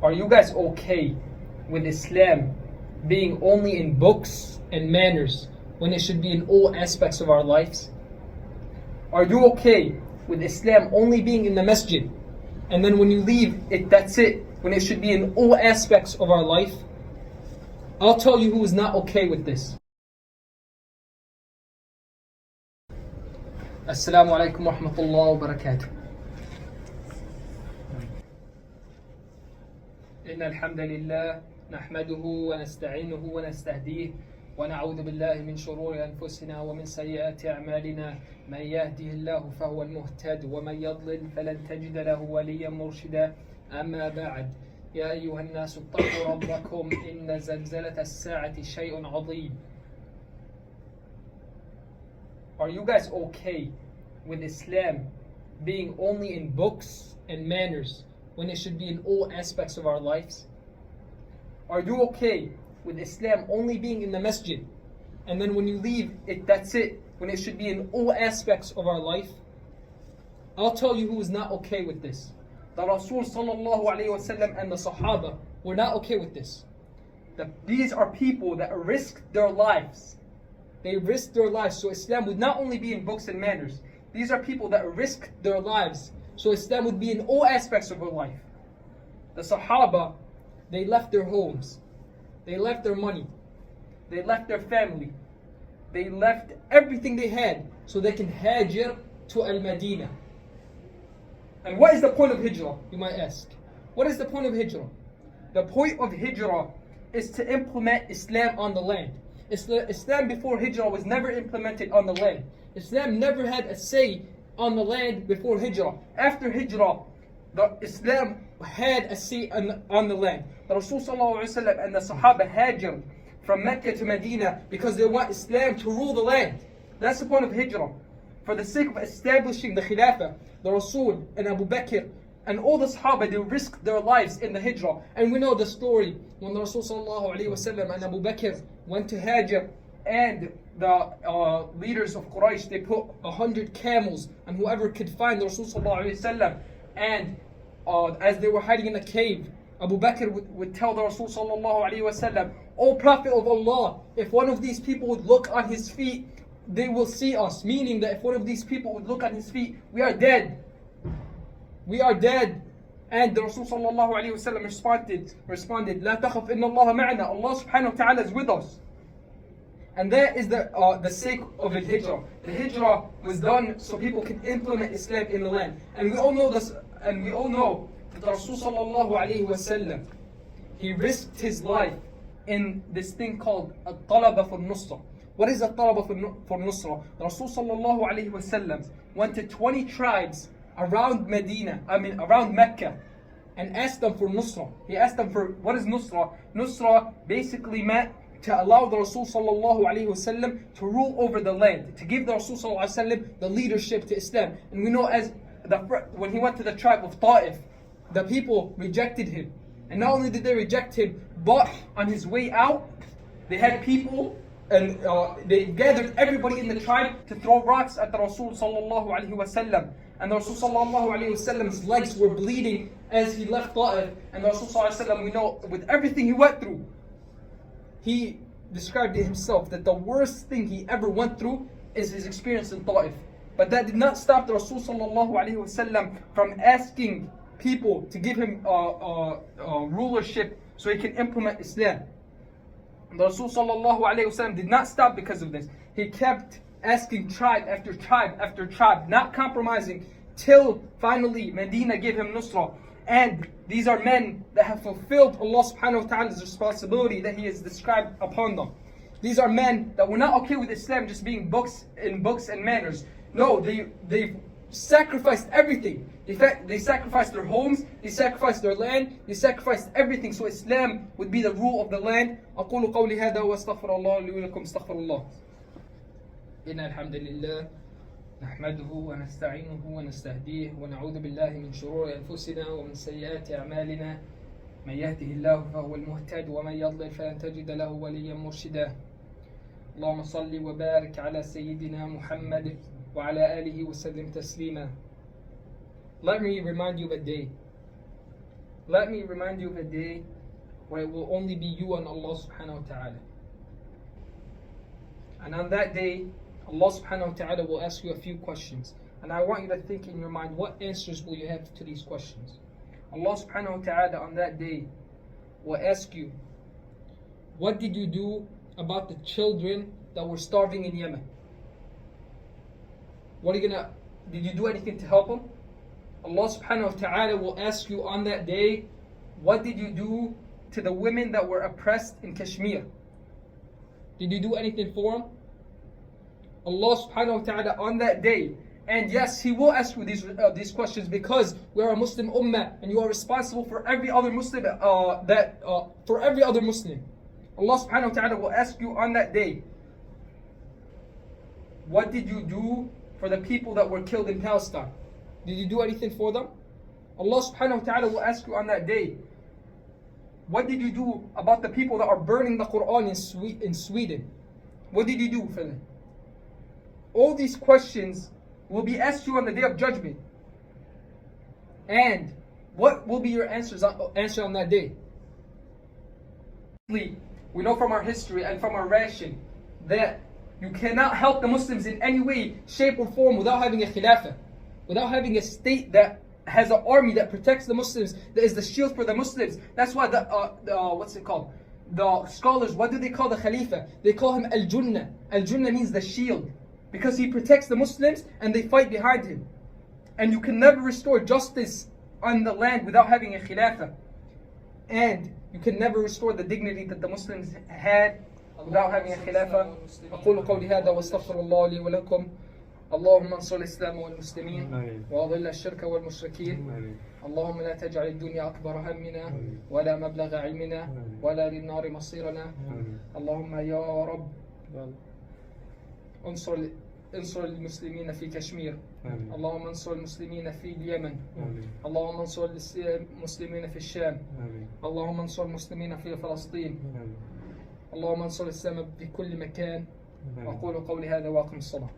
Are you guys okay with Islam being only in books and manners when it should be in all aspects of our lives? Are you okay with Islam only being in the masjid, and then when you leave it, that's it, when it should be in all aspects of our life? I'll tell you who is not okay with this. Assalamu alaikum wa rahmatullahi wa barakatuh. إن الحمد لله نحمده ونستعينه ونستهديه ونعوذ بالله من شرور أنفسنا ومن سيئات أعمالنا من يهده الله فهو المهتد ومن يضلل فلن تجد له وليا مرشدا أما بعد يا أيها الناس اتقوا ربكم إن زلزلة الساعة شيء عظيم. Are you guys okay with Islam being only in books and manners when it should be in all aspects of our lives? Are you okay with Islam only being in the masjid, and then when you leave it, that's it, when it should be in all aspects of our life? I'll tell you who is not okay with this. The Rasul sallallahu alayhi wasallam and the Sahaba were not okay with this. These are people that risked their lives. They risked their lives so Islam would not only be in books and manners. These are people that risked their lives so Islam would be in all aspects of our life. The Sahaba, they left their homes, they left their money, they left their family, they left everything they had so they can hajr to Al-Madinah. And what is the point of hijrah, you might ask? What is the point of hijrah? The point of hijrah is to implement Islam on the land. Islam before hijrah was never implemented on the land. Islam never had a say on the land before hijrah. After hijrah, Islam had a say on the land. The Rasul sallallahu alaihi wasallam and the Sahaba hajr from Mecca to Medina because they want Islam to rule the land. That's the point of hijrah. For the sake of establishing the Khilafah, the Rasul and Abu Bakr and all the Sahaba, they risked their lives in the hijrah. And we know the story when the Rasul sallallahu alaihi wasallam and Abu Bakr went to hajr, and the leaders of Quraysh, they put 100 camels and whoever could find the Rasul sallallahu alaihi wasallam. And as they were hiding in a cave, Abu Bakr would tell the Rasul sallallahu alaihi wasallam, "O Prophet of Allah, if one of these people would look on his feet, they will see us." Meaning that if one of these people would look on his feet, we are dead. We are dead. And the Rasul sallallahu alaihi wasallam responded, "La takhaf inna Allah ma'ana." Allah subhanahu wa ta'ala is with us. And that is the sake of the hijrah. The hijrah was done so people can implement Islam in the land. And we all know this, and we all know that the Rasul sallallahu alaihi wasallam, he risked his life in this thing called al-talaba for nusra. What is al-talaba for nusra? The Rasul sallallahu alaihi wasallam went to 20 tribes around around Mecca, and asked them for nusra. He asked them for, what is nusra? Nusra basically meant to allow the Rasul sallallahu alaihi wasallam to rule over the land, to give the Rasul sallallahu alaihi wasallam the leadership to Islam. And we know when he went to the tribe of Ta'if, the people rejected him. And not only did they reject him, but on his way out, they had people and they gathered everybody in the tribe to throw rocks at the Rasul sallallahu alaihi wasallam. And the Rasul sallallahu alaihi wasallam's legs were bleeding as he left Ta'if. And the Rasul sallallahu alaihi wasallam, we know with everything he went through, he described it himself that the worst thing he ever went through is his experience in Ta'if. But that did not stop the Rasul sallallahu alaihi wasallam from asking people to give him rulership so he can implement Islam. The Rasul sallallahu alaihi wasallam did not stop because of this. He kept asking tribe after tribe after tribe, not compromising, till finally Medina gave him nusra. And these are men that have fulfilled Allah subhanahu wa ta'ala's responsibility that He has described upon them. These are men that were not okay with Islam just being books and manners. No, they sacrificed everything. In fact, they sacrificed their homes, they sacrificed their land, they sacrificed everything so Islam would be the rule of the land. أقول قولي هذا وأستغفر الله لي ولكم استغفر الله. إن الحمد لله نحمده ونستعينه ونستهديه ونعوذ بالله من شرور أنفسنا ومن سيئات أعمالنا من يهده الله فهو المهتد ومن يضلل فلن تجد له وليا مرشدا. اللهم صل وبارك على سيدنا محمد وعلى آله وسلم تسليما. Let me remind you of a day let me remind you of a day where it will only be you and Allah subhanahu wa ta'ala. And on that day, Allah subhanahu wa ta'ala will ask you a few questions. And I want you to think in your mind, what answers will you have to these questions? Allah subhanahu wa ta'ala on that day will ask you, what did you do about the children that were starving in Yemen? Did you do anything to help them? Allah subhanahu wa ta'ala will ask you on that day, what did you do to the women that were oppressed in Kashmir? Did you do anything for them? Allah subhanahu wa ta'ala on that day, and yes, He will ask you these questions because we are a Muslim ummah and you are responsible for every other Muslim for every other Muslim. Allah subhanahu wa ta'ala will ask you on that day, what did you do for the people that were killed in Palestine? Did you do anything for them? Allah subhanahu wa ta'ala will ask you on that day, what did you do about the people that are burning the Quran in Sweden? What did you do for them? All these questions will be asked you on the day of judgment. And what will be your answer on that day? We know from our history and from our ration that you cannot help the Muslims in any way, shape or form without having a khilafah, without having a state that has an army that protects the Muslims, that is the shield for the Muslims. That's why what's it called? The scholars, what do they call the Khalifa? They call him Al-Junnah. Al-Junnah means the shield, because he protects the Muslims and they fight behind him. And you can never restore justice on the land without having a Khilafah. And you can never restore the dignity that the Muslims had without having a Khilafah. أقول قولي هذا واستغفر الله لي ولكم. اللهم انصر الإسلام والمسلمين وأضل الشرك والمشركين. اللهم لا تجعل الدنيا أكبر همنا ولا مبلغ علمنا ولا للنار مصيرنا. اللهم يا رب انصر المسلمين في كشمير. اللهم انصر المسلمين في اليمن. اللهم انصر المسلمين في الشام. اللهم انصر المسلمين في فلسطين. اللهم انصر الإسلام في كل مكان. أقول قولي هذا وأقم الصلاة.